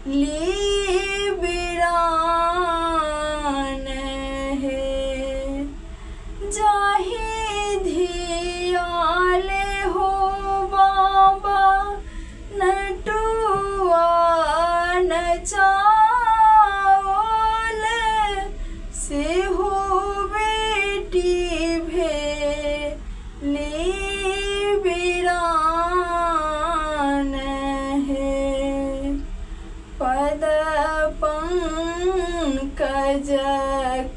बिरान है। जाहि धियाले हो बाबा नटुआ नचावल से हो बेटी भेली बिरान है। पद पंकज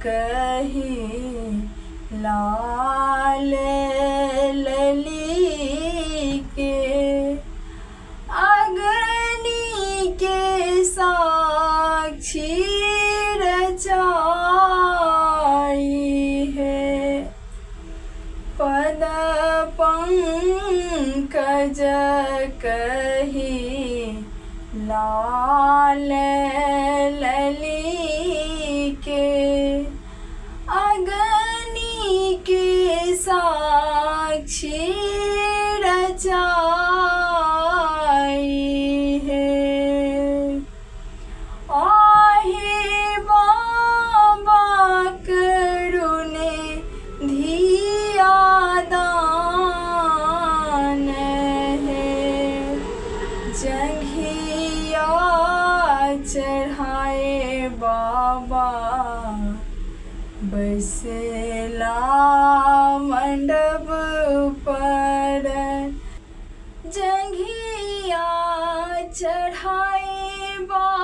कही लाल लली के अग्नि के साक्षी रचाई है। पद पंकज कही लाल लली के अग्नि के साक्षी रचाई है। आहे बाबा करुणे धिया दान है। जंघिया चढ़ाए बाबा बसेला मंडप पर। जंघिया चढ़ाए बाबा